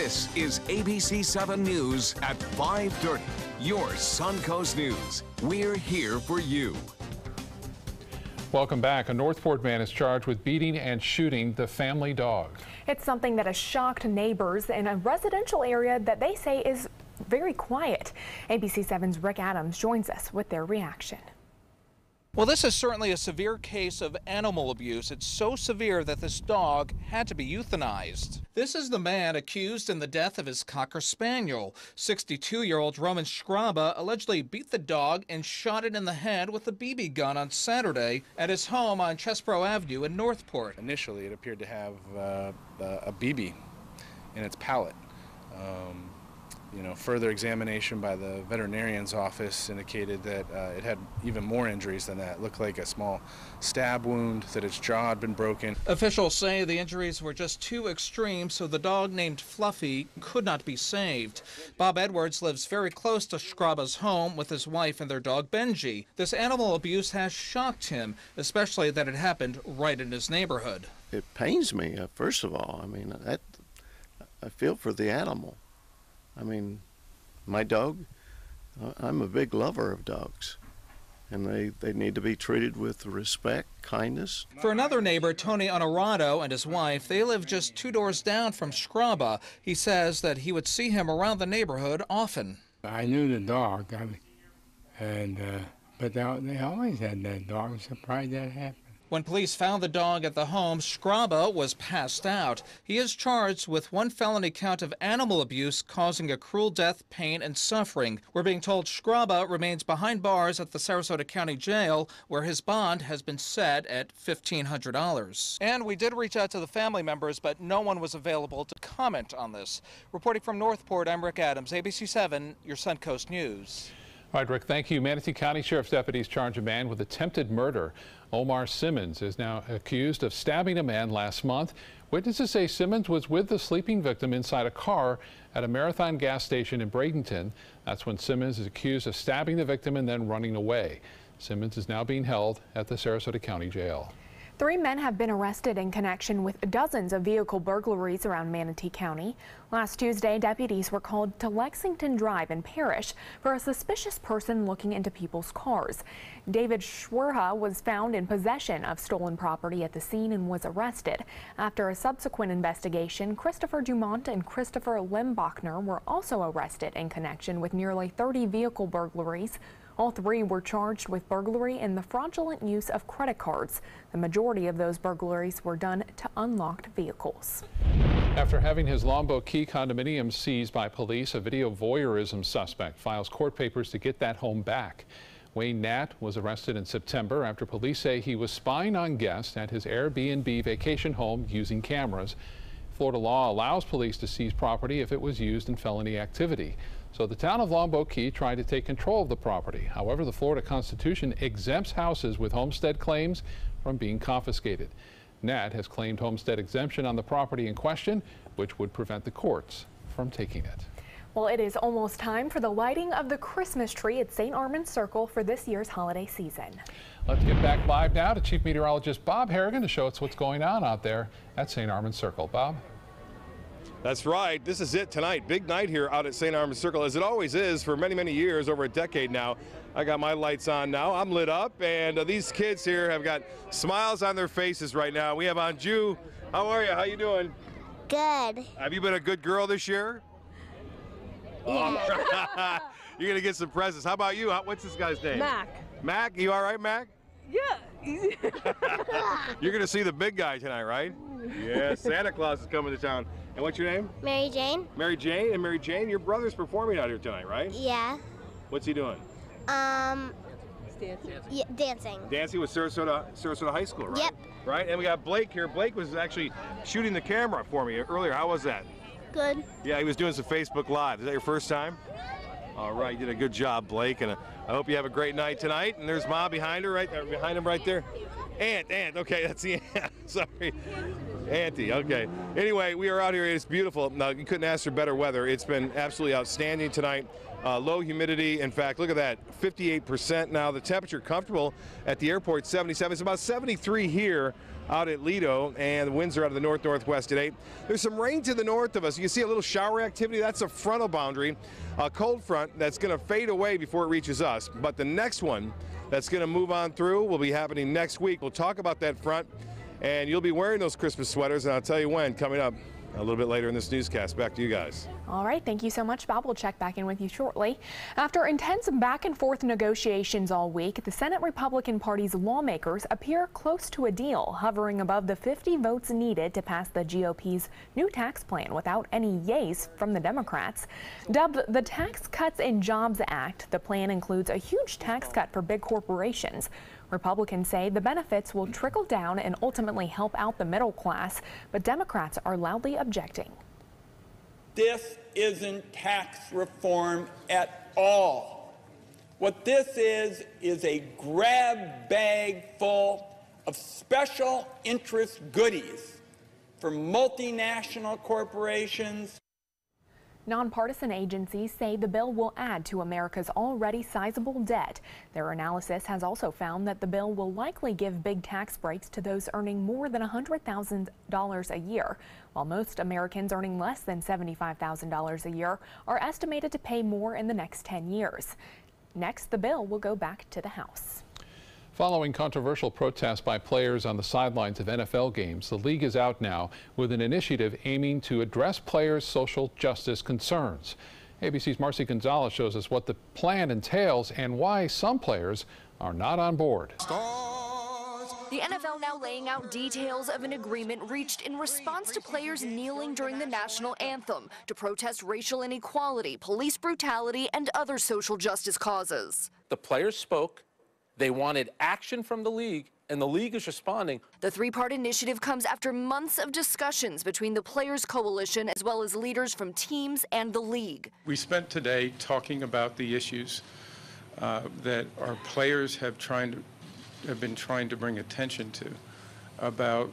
This is ABC7 News at 5:30. Your Suncoast News. We're here for you. Welcome back. A Northport man is charged with beating and shooting the family dog. It's something that has shocked neighbors in a residential area that they say is very quiet. ABC7's Rick Adams joins us with their reaction. Well, this is certainly a severe case of animal abuse. It's so severe that this dog had to be euthanized. This is the man accused in the death of his Cocker Spaniel. 62-year-old Roman Scraba allegedly beat the dog and shot it in the head with a BB gun on Saturday at his home on Chesbrough Avenue in Northport. Initially, it appeared to have a BB in its palate. Further examination by the veterinarian's office indicated that it had even more injuries than that. It looked like a small stab wound, that its jaw had been broken. Officials say the injuries were just too extreme, so the dog named Fluffy could not be saved. Bob Edwards lives very close to Scraba's home with his wife and their dog Benji. This animal abuse has shocked him, especially that it happened right in his neighborhood. It pains me, first of all. I feel for the animal. My dog, I'm a big lover of dogs, and they need to be treated with respect, kindness. For another neighbor, Tony Honorado, and his wife, they live just 2 doors down from Scraba. He says that he would see him around the neighborhood often. I knew the dog, but they always had that dog. I'm surprised that happened. When police found the dog at the home, Scraba was passed out. He is charged with 1 felony count of animal abuse causing a cruel death, pain, and suffering. We're being told Scraba remains behind bars at the Sarasota County Jail, where his bond has been set at $1,500. And we did reach out to the family members, but no one was available to comment on this. Reporting from Northport, I'm Rick Adams, ABC7, your Suncoast News. All right, Rick, thank you. Manatee County Sheriff's deputies charge a man with attempted murder. Omar Simmons is now accused of stabbing a man last month. Witnesses say Simmons was with the sleeping victim inside a car at a Marathon gas station in Bradenton. That's when Simmons is accused of stabbing the victim and then running away. Simmons is now being held at the Sarasota County Jail. 3 men have been arrested in connection with dozens of vehicle burglaries around Manatee County. Last Tuesday, deputies were called to Lexington Drive in Parrish for a suspicious person looking into people's cars. David Schwerha was found in possession of stolen property at the scene and was arrested. After a subsequent investigation, Christopher Dumont and Christopher Limbachner were also arrested in connection with nearly 30 vehicle burglaries. All 3 were charged with burglary and the fraudulent use of credit cards. The majority of those burglaries were done to unlocked vehicles. After having his Longboat Key condominium seized by police, a video voyeurism suspect files court papers to get that home back. Wayne Nat was arrested in September after police say he was spying on guests at his Airbnb vacation home using cameras. Florida law allows police to seize property if it was used in felony activity. So the town of Longboat Key tried to take control of the property. However, the Florida Constitution exempts houses with homestead claims from being confiscated. Nat has claimed homestead exemption on the property in question, which would prevent the courts from taking it. Well, it is almost time for the lighting of the Christmas tree at St. Armand's Circle for this year's holiday season. Let's get back live now to Chief Meteorologist Bob Harrigan to show us what's going on out there at St. Armand's Circle. Bob? That's right. This is it tonight. Big night here out at St. Armand's Circle, as it always is for many, many years, over a decade now. I got my lights on now. I'm lit up, and these kids here have got smiles on their faces right now. We have on Ju. How are you? How you doing? Good. Have you been a good girl this year? Yeah. You're going to get some presents. How about you? What's this guy's name? Mac. Mac? You all right, Mac? Yeah. You're going to see the big guy tonight, right? Yeah, Santa Claus is coming to town. And what's your name? Mary Jane. Mary Jane. And Mary Jane, your brother's performing out here tonight, right? Yeah. What's he doing? Dancing. Yeah, dancing. Dancing with Sarasota High School, right? Yep. Right, and we got Blake here. Blake was actually shooting the camera for me earlier. How was that? Good. Yeah, he was doing some Facebook Live. Is that your first time? All right, you did a good job, Blake, and I hope you have a great night tonight. And there's Mom behind her, behind him right there. Aunt. Okay, that's the aunt. Sorry. Auntie, okay. Anyway, we are out here. It's beautiful. Now, you couldn't ask for better weather. It's been absolutely outstanding tonight. Low humidity. In fact, look at that, 58% now. The temperature comfortable at the airport, 77. It's about 73 here out at Lido, and the winds are out of the north-northwest today. There's some rain to the north of us. You can see a little shower activity. That's a frontal boundary, a cold front that's going to fade away before it reaches us. But the next one that's going to move on through will be happening next week. We'll talk about that front, and you'll be wearing those Christmas sweaters, and I'll tell you when, coming up a little bit later in this newscast. Back to you guys. All right, thank you so much, Bob. We'll check back in with you shortly. After intense back and forth negotiations all week, the Senate Republican Party's lawmakers appear close to a deal, hovering above the 50 votes needed to pass the GOP's new tax plan without any yays from the Democrats. Dubbed the Tax Cuts and Jobs Act, the plan includes a huge tax cut for big corporations. Republicans say the benefits will trickle down and ultimately help out the middle class, but Democrats are loudly objecting. This isn't tax reform at all. What this is a grab bag full of special interest goodies for multinational corporations. Nonpartisan agencies say the bill will add to America's already sizable debt. Their analysis has also found that the bill will likely give big tax breaks to those earning more than $100,000 a year, while most Americans earning less than $75,000 a year are estimated to pay more in the next 10 years. Next, the bill will go back to the House. Following controversial protests by players on the sidelines of NFL games, the league is out now with an initiative aiming to address players' social justice concerns. ABC's Marcy Gonzalez shows us what the plan entails and why some players are not on board. The NFL now laying out details of an agreement reached in response to players kneeling during the national anthem to protest racial inequality, police brutality, and other social justice causes. The players spoke. They wanted action from the league, and the league is responding. The three-part initiative comes after months of discussions between the Players Coalition as well as leaders from teams and the league. We spent today talking about the issues that our players have been trying to bring attention to about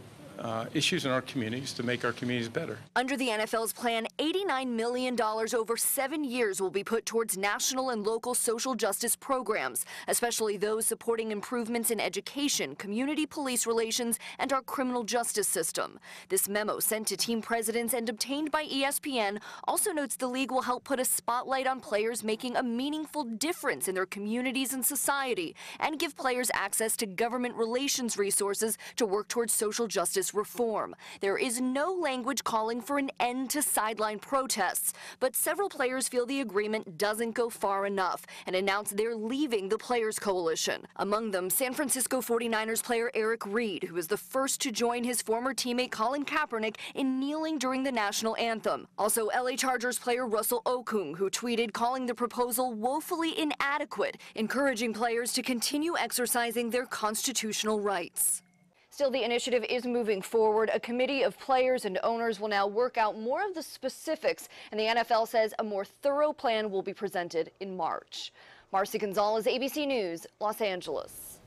issues in our communities to make our communities better. Under the NFL's plan, $89 million over 7 years will be put towards national and local social justice programs, especially those supporting improvements in education, community police relations, and our criminal justice system. This memo sent to team presidents and obtained by ESPN also notes the league will help put a spotlight on players making a meaningful difference in their communities and society, and give players access to government relations resources to work towards social justice reform. There is no language calling for an end to sideline protests, but several players feel the agreement doesn't go far enough and announce they're leaving the Players Coalition. Among them, San Francisco 49ers player Eric Reed, who was the first to join his former teammate Colin Kaepernick in kneeling during the national anthem. Also, LA Chargers player Russell Okung, who tweeted calling the proposal woefully inadequate, encouraging players to continue exercising their constitutional rights. Still, the initiative is moving forward. A committee of players and owners will now work out more of the specifics, and the NFL says a more thorough plan will be presented in March. Marcy Gonzalez, ABC News, Los Angeles.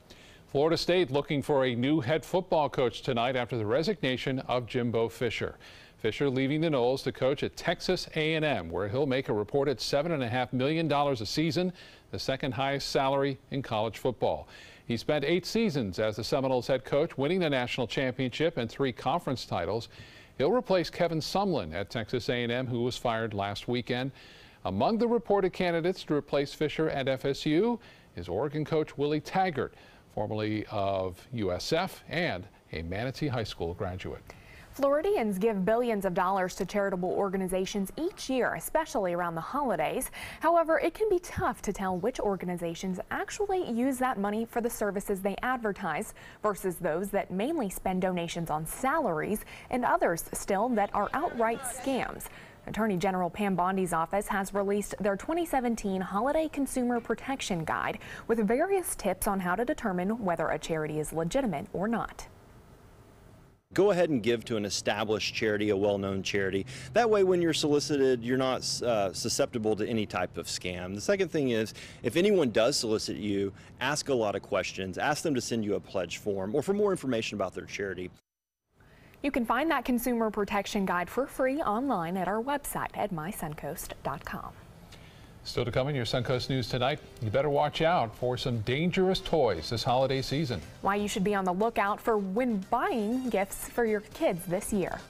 Florida State looking for a new head football coach tonight after the resignation of Jimbo Fisher. Fisher leaving the Noles to coach at Texas A&M, where he'll make a reported $7.5 million a season, the second highest salary in college football. He spent 8 seasons as the Seminoles head coach, winning the national championship and 3 conference titles. He'll replace Kevin Sumlin at Texas A&M, who was fired last weekend. Among the reported candidates to replace Fisher at FSU is Oregon coach Willie Taggart, formerly of USF and a Manatee High School graduate. Floridians give billions of dollars to charitable organizations each year, especially around the holidays. However, it can be tough to tell which organizations actually use that money for the services they advertise versus those that mainly spend donations on salaries and others still that are outright scams. Attorney General Pam Bondi's office has released their 2017 Holiday Consumer Protection Guide with various tips on how to determine whether a charity is legitimate or not. Go ahead and give to an established charity, a well-known charity. That way, when you're solicited, you're not susceptible to any type of scam. The second thing is, if anyone does solicit you, ask a lot of questions. Ask them to send you a pledge form or for more information about their charity. You can find that consumer protection guide for free online at our website at mysuncoast.com. Still to come in your Suncoast News tonight, you better watch out for some dangerous toys this holiday season. Why you should be on the lookout for when buying gifts for your kids this year.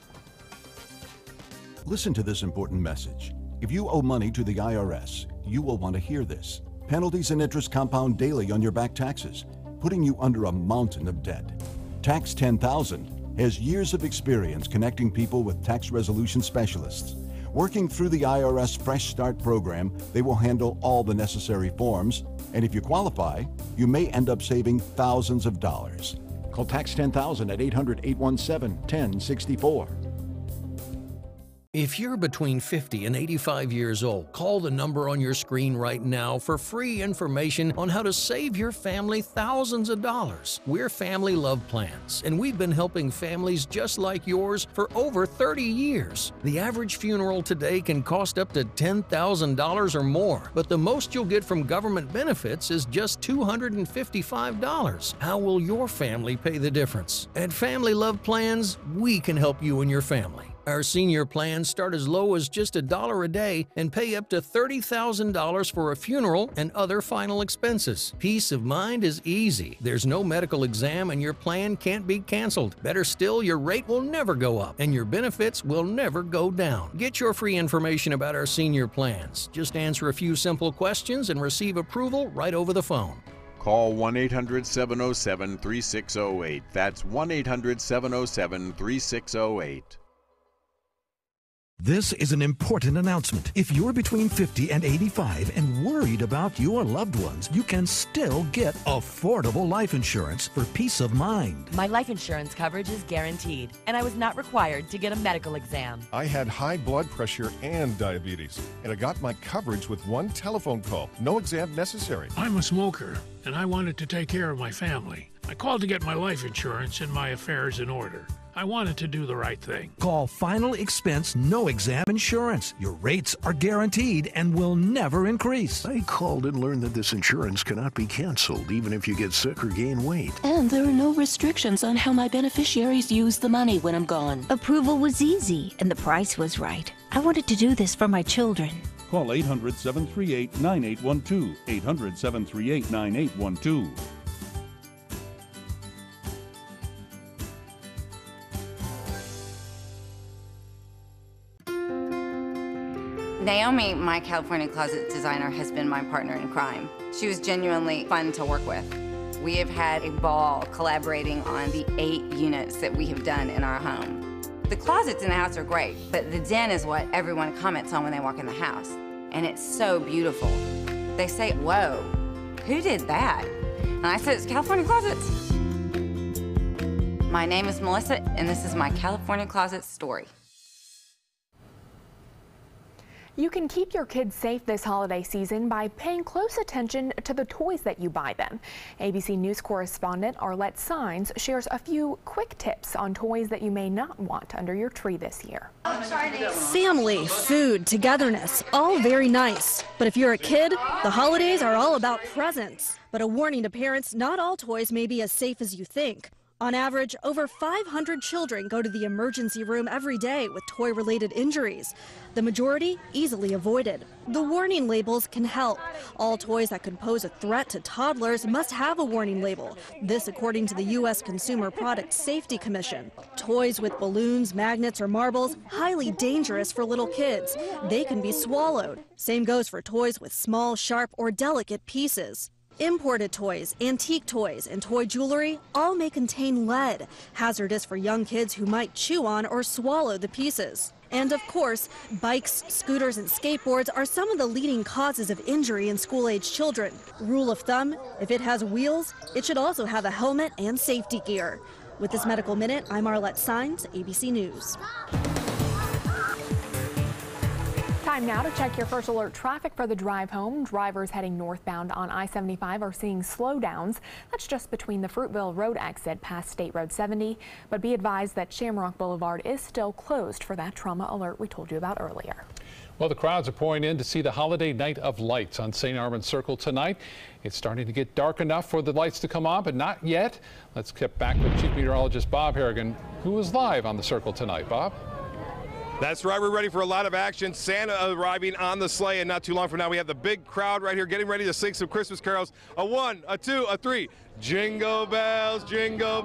Listen to this important message. If you owe money to the IRS, you will want to hear this. Penalties and interest compound daily on your back taxes, putting you under a mountain of debt. Tax 10,000 has years of experience connecting people with tax resolution specialists. Working through the IRS Fresh Start program, they will handle all the necessary forms, and if you qualify, you may end up saving thousands of dollars. Call Tax 10,000 at 800-817-1064. If you're between 50 and 85 years old, call the number on your screen right now for free information on how to save your family thousands of dollars. We're Family Love Plans, and we've been helping families just like yours for over 30 years. The average funeral today can cost up to $10,000 or more, but the most you'll get from government benefits is just $255. How will your family pay the difference? At Family Love Plans, we can help you and your family. Our senior plans start as low as just $1 a day and pay up to $30,000 for a funeral and other final expenses. Peace of mind is easy. There's no medical exam and your plan can't be canceled. Better still, your rate will never go up and your benefits will never go down. Get your free information about our senior plans. Just answer a few simple questions and receive approval right over the phone. Call 1-800-707-3608. That's 1-800-707-3608. This is an important announcement. If you're between 50 and 85 and worried about your loved ones, you can still get affordable life insurance for peace of mind. My life insurance coverage is guaranteed, and I was not required to get a medical exam. I had high blood pressure and diabetes, and I got my coverage with one telephone call. No exam necessary. I'm a smoker, and I wanted to take care of my family. I called to get my life insurance and my affairs in order. I wanted to do the right thing. Call Final Expense No Exam Insurance. Your rates are guaranteed and will never increase. I called and learned that this insurance cannot be canceled even if you get sick or gain weight. And there are no restrictions on how my beneficiaries use the money when I'm gone. Approval was easy and the price was right. I wanted to do this for my children. Call 800-738-9812. 800-738-9812. Naomi, my California closet designer, has been my partner in crime. She was genuinely fun to work with. We have had a ball collaborating on the 8 units that we have done in our home. The closets in the house are great, but the den is what everyone comments on when they walk in the house. And it's so beautiful. They say, whoa, who did that? And I said, it's California Closets. My name is Melissa, and this is my California Closet story. You can keep your kids safe this holiday season by paying close attention to the toys that you buy them. ABC News correspondent Arlette Saenz shares a few quick tips on toys that you may not want under your tree this year. Family, food, togetherness, all very nice. But if you're a kid, the holidays are all about presents. But a warning to parents, not all toys may be as safe as you think. On average, over 500 children go to the emergency room every day with toy-related injuries. The majority easily avoided. The warning labels can help. All toys that could pose a threat to toddlers must have a warning label. This according to the U.S. Consumer Product Safety Commission. Toys with balloons, magnets, or marbles, highly dangerous for little kids. They can be swallowed. Same goes for toys with small, sharp, or delicate pieces. Imported toys, antique toys, and toy jewelry all may contain lead, hazardous for young kids who might chew on or swallow the pieces. And of course, bikes, scooters, and skateboards are some of the leading causes of injury in school-age children. Rule of thumb, if it has wheels, it should also have a helmet and safety gear. With this Medical Minute, I'm Arlette Saenz, ABC News. Time now to check your first alert traffic for the drive home. Drivers heading northbound on I-75 are seeing slowdowns. That's just between the Fruitville Road exit past State Road 70. But be advised that Shamrock Boulevard is still closed for that trauma alert we told you about earlier. Well, the crowds are pouring in to see the holiday night of lights on St. Armand Circle tonight. It's starting to get dark enough for the lights to come on, but not yet. Let's get back with Chief Meteorologist Bob Harrigan, who is live on the Circle tonight. Bob? That's right. We're ready for a lot of action. Santa arriving on the sleigh, and not too long from now, we have the big crowd right here getting ready to sing some Christmas carols. A 1, a 2, a 3. Jingle bells, jingle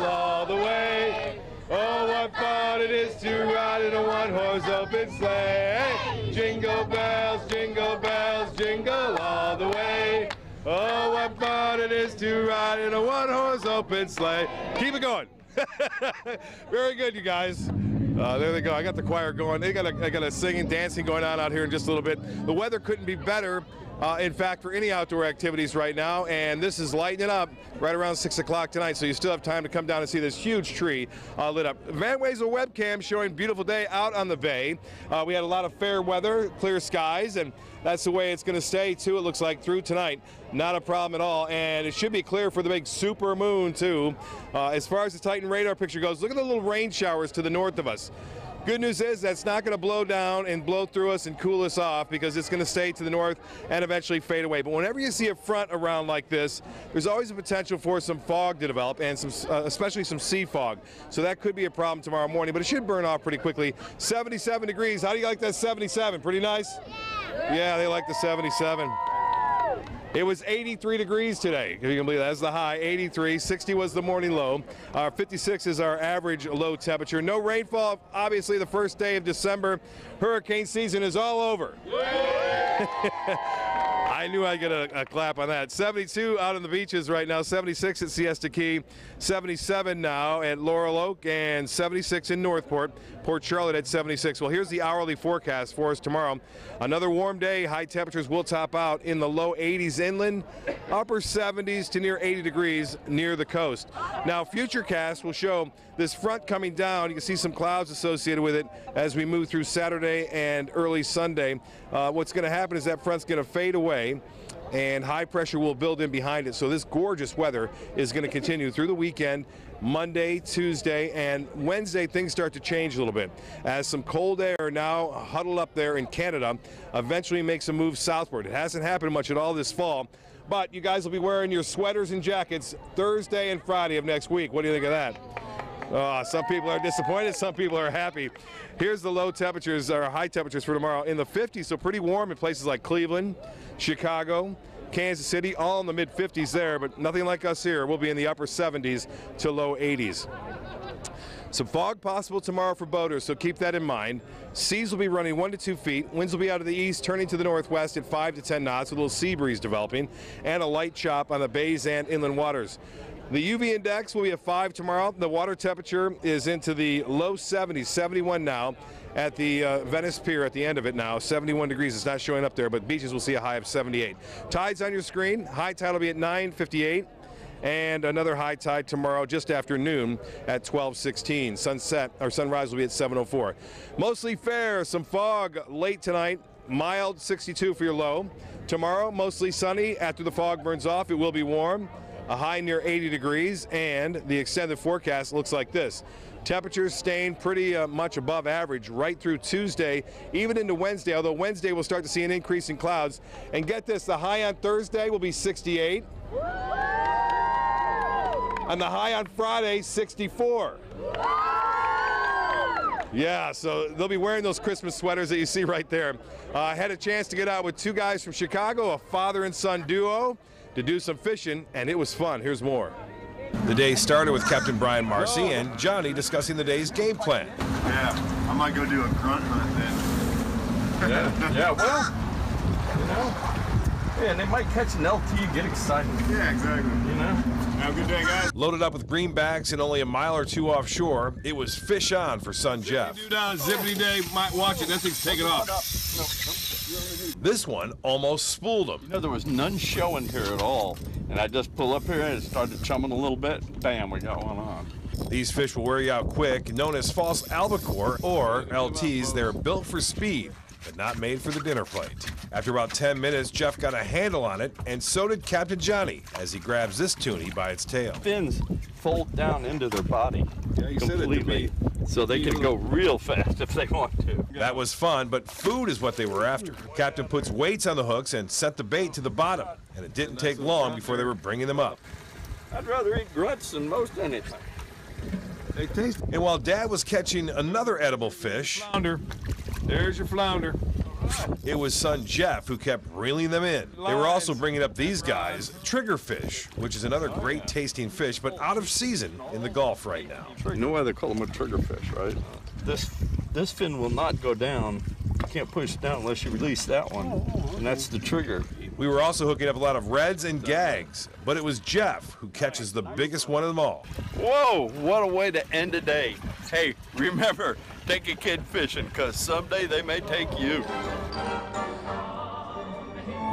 all the way. Oh, what fun it is to ride in a one-horse open sleigh. Hey! Jingle bells, jingle all the way. Oh, what fun it is to ride in a one-horse open sleigh. Keep it going. Very good, you guys. There they go. I got the choir going. I got a singing, dancing going on out here in just a little bit. The weather couldn't be better, in fact, for any outdoor activities right now. And this is lighting it up right around 6 o'clock tonight. So you still have time to come down and see this huge tree lit up. Van Wezel webcam showing beautiful day out on the bay. We had a lot of fair weather, clear skies, and that's the way it's going to stay, too, it looks like, through tonight. Not a problem at all, and it should be clear for the big super moon, too. As far as the Titan radar picture goes, look at the little rain showers to the north of us. Good news is that's not going to blow down and blow through us and cool us off, because it's going to stay to the north and eventually fade away. But whenever you see a front around like this, there's always a potential for some fog to develop, and especially some sea fog. So that could be a problem tomorrow morning, but it should burn off pretty quickly. 77 degrees. How do you like that 77? Pretty nice? Yeah, they like the 77. It was 83 degrees today, if you can believe that. That's the high, 83. 60 was the morning low. 56 is our average low temperature. No rainfall, obviously, the first day of December. Hurricane season is all over. I knew I'd get a clap on that. 72 out on the beaches right now, 76 at Siesta Key, 77 now at Laurel Oak, and 76 in Northport. Port Charlotte at 76. Well, here's the hourly forecast for us tomorrow. Another warm day. High temperatures will top out in the low 80s inland, upper 70s to near 80 degrees near the coast. Now, Futurecast will show this front coming down. You can see some clouds associated with it as we move through Saturday and early Sunday. What's going to happen is that front's going to fade away, and high pressure will build in behind it. So this gorgeous weather is going to continue through the weekend. Monday, Tuesday, and Wednesday, things start to change a little bit as some cold air now huddled up there in Canada eventually makes a move southward. It hasn't happened much at all this fall, but you guys will be wearing your sweaters and jackets Thursday and Friday of next week. What do you think of that? Some people are disappointed, some people are happy. Here's the low temperatures, or high temperatures for tomorrow in the 50s, so pretty warm in places like Cleveland, Chicago, Kansas City, all in the mid-50s there, but nothing like us here. We'll be in the upper 70s to low 80s. Some fog possible tomorrow for boaters, so keep that in mind. Seas will be running 1 to 2 feet. Winds will be out of the east, turning to the northwest at 5 to 10 knots with a little sea breeze developing, and a light chop on the bays and inland waters. The UV index will be at 5 tomorrow. The water temperature is into the low 70s, 71 now. At the Venice Pier at the end of it now, 71 degrees. It's not showing up there, but beaches will see a high of 78. Tides on your screen. High tide will be at 9:58, and another high tide tomorrow just after noon at 12:16. Sunrise will be at 7:04. Mostly fair. Some fog late tonight. Mild 62 for your low. Tomorrow mostly sunny. After the fog burns off, it will be warm. A high near 80 degrees, and the extended forecast looks like this. Temperatures staying pretty much above average right through Tuesday, even into Wednesday, although Wednesday we'll start to see an increase in clouds. And get this, the high on Thursday will be 68. And the high on Friday, 64. Yeah, so they'll be wearing those Christmas sweaters that you see right there. I had a chance to get out with 2 guys from Chicago, a father and son duo, to do some fishing, and it was fun. Here's more. The day started with Captain Brian Marcy and Johnny discussing the day's game plan. Yeah, I might go do a grunt hunt then. Yeah, well, you know, yeah, and they might catch an LT and get excited. Yeah, exactly. You know? Have a good day, guys. Loaded up with green bags and only a mile or 2 offshore, it was fish on for son Jeff. Zippity day, might watch it. That thing's taking off. This one almost spooled him. You know, there was none showing here at all, and I just pull up here and it started chumming a little bit. Bam, we got one on. These fish will wear you out quick, known as false albacore or LTs. They're built for speed. but not made for the dinner plate. After about 10 minutes, Jeff got a handle on it, and so did Captain Johnny as he grabs this toonie by its tail. Fins fold down into their body completely, so they can go real fast if they want to. That was fun, but food is what they were after. Captain puts weights on the hooks and set the bait to the bottom, and it didn't take long before they were bringing them up. I'd rather eat grunts than most anything. They taste. And while Dad was catching another edible fish, Flounder. There's your flounder. it was son Jeff who kept reeling them in. They were also bringing up these guys, triggerfish, which is another great tasting fish, but out of season in the Gulf right now. You know why they call them a triggerfish, right? This fin will not go down. You can't push it down unless you release that one, and that's the trigger. We were also hooking up a lot of reds and gags, but it was Jeff who catches the biggest one of them all. Whoa, what a way to end a day. Hey, remember, take a kid fishing, because someday they may take you.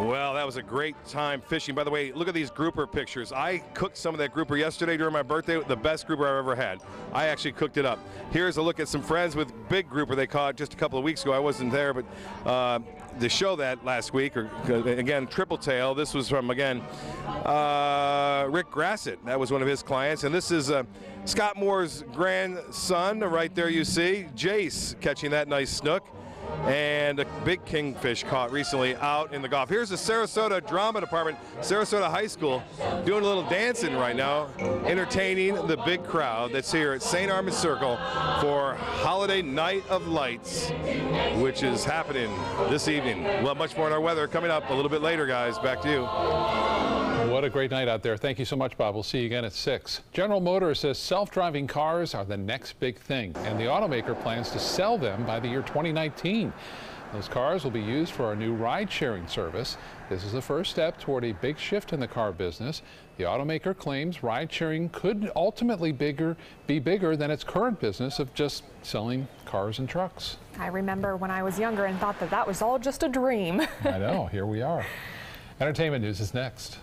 Well, that was a great time fishing. By the way, look at these grouper pictures. I cooked some of that grouper yesterday during my birthday, the best grouper I've ever had. I actually cooked it up. Here's a look at some friends with big grouper they caught just a couple of weeks ago. I wasn't there, but to show that last week, or again, triple tail. This was from, again, Rick Grassett. That was one of his clients. And this is Scott Moore's grandson right there you see, Jace, catching that nice snook. And a big kingfish caught recently out in the Gulf. Here's the Sarasota Drama Department, Sarasota High School, doing a little dancing right now, entertaining the big crowd that's here at St. Armand Circle for Holiday Night of Lights, which is happening this evening. We'll have much more on our weather coming up a little bit later, guys. Back to you. What a great night out there. Thank you so much, Bob. We'll see you again at 6. General Motors says self-driving cars are the next big thing, and the automaker plans to sell them by the year 2019. Those cars will be used for our new ride-sharing service. This is the first step toward a big shift in the car business. The automaker claims ride-sharing could ultimately be bigger than its current business of just selling cars and trucks. I remember when I was younger and thought that that was all just a dream. I know. Here we are. Entertainment news is next.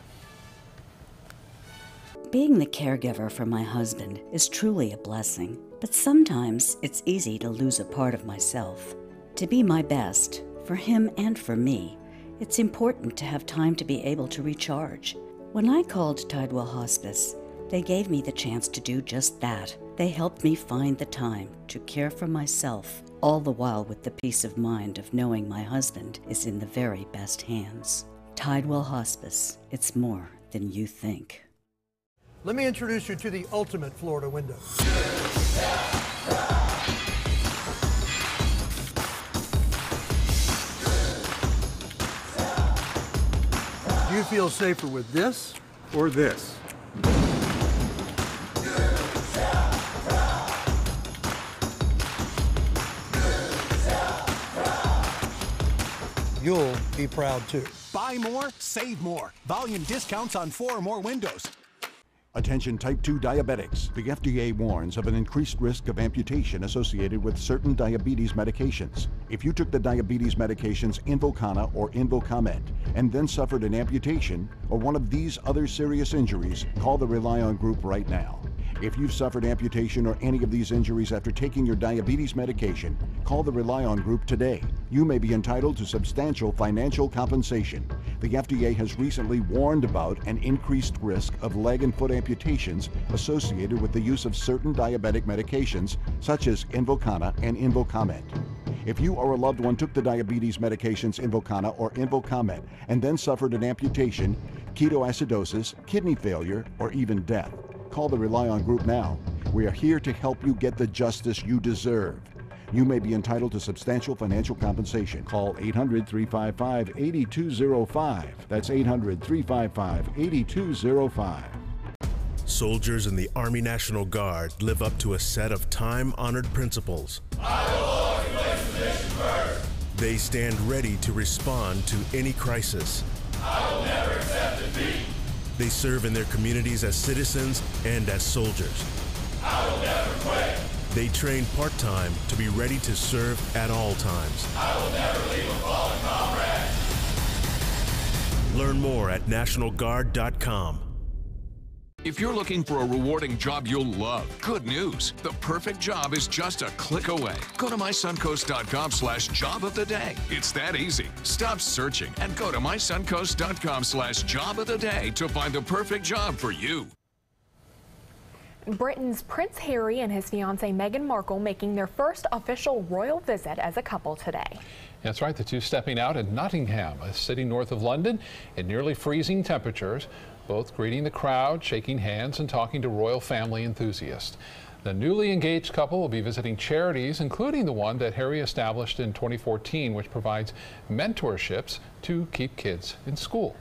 Being the caregiver for my husband is truly a blessing, but sometimes it's easy to lose a part of myself. To be my best, for him and for me, it's important to have time to be able to recharge. When I called Tidewell Hospice, they gave me the chance to do just that. They helped me find the time to care for myself, all the while with the peace of mind of knowing my husband is in the very best hands. Tidewell Hospice, it's more than you think. Let me introduce you to the ultimate Florida window. Do you feel safer with this or this? You'll be proud too. Buy more, save more. Volume discounts on 4 or more windows. Attention type 2 diabetics. The FDA warns of an increased risk of amputation associated with certain diabetes medications. If you took the diabetes medications Invokana or Invokamet and then suffered an amputation or one of these other serious injuries, call the Rely On Group right now. If you've suffered amputation or any of these injuries after taking your diabetes medication, call the Rely On Group today. You may be entitled to substantial financial compensation. The FDA has recently warned about an increased risk of leg and foot amputations associated with the use of certain diabetic medications such as Invokana and Invokamet. If you or a loved one took the diabetes medications Invokana or Invokamet and then suffered an amputation, ketoacidosis, kidney failure, or even death, call the Rely On Group now. We are here to help you get the justice you deserve. You may be entitled to substantial financial compensation. Call 800-355-8205. That's 800-355-8205. Soldiers in the Army National Guard live up to a set of time-honored principles. I will always place the mission first. They stand ready to respond to any crisis. I will never accept defeat. They serve in their communities as citizens and as soldiers. I will never quit. They train part-time to be ready to serve at all times. I will never leave a fallen comrade. Learn more at NationalGuard.com. If you're looking for a rewarding job you'll love, good news. The perfect job is just a click away. Go to mysuncoast.com/job of the day. It's that easy. Stop searching and go to mysuncoast.com/job of the day to find the perfect job for you. Britain's Prince Harry and his fiancée Meghan Markle making their first official royal visit as a couple today. That's right, the two stepping out at Nottingham, a city north of London, in nearly freezing temperatures, both greeting the crowd, shaking hands, and talking to royal family enthusiasts. The newly engaged couple will be visiting charities, including the one that Harry established in 2014, which provides mentorships to keep kids in school.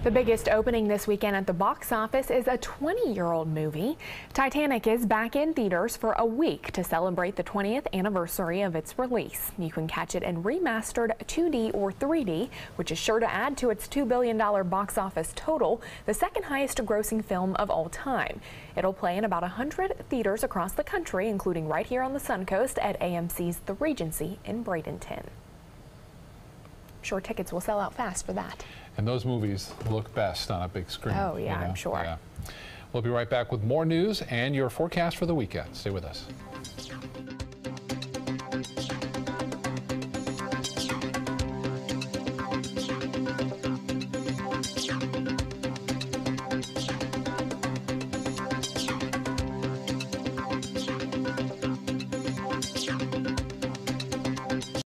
The biggest opening this weekend at the box office is a 20-year-old movie. Titanic is back in theaters for a week to celebrate the 20th anniversary of its release. You can catch it in remastered 2D or 3D, which is sure to add to its $2 billion box office total, the second highest grossing film of all time. It'll play in about 100 theaters across the country, including right here on the Suncoast at AMC's The Regency in Bradenton. I'm sure tickets will sell out fast for that. And those movies look best on a big screen. Oh, yeah, I'm sure. Yeah. We'll be right back with more news and your forecast for the weekend. Stay with us.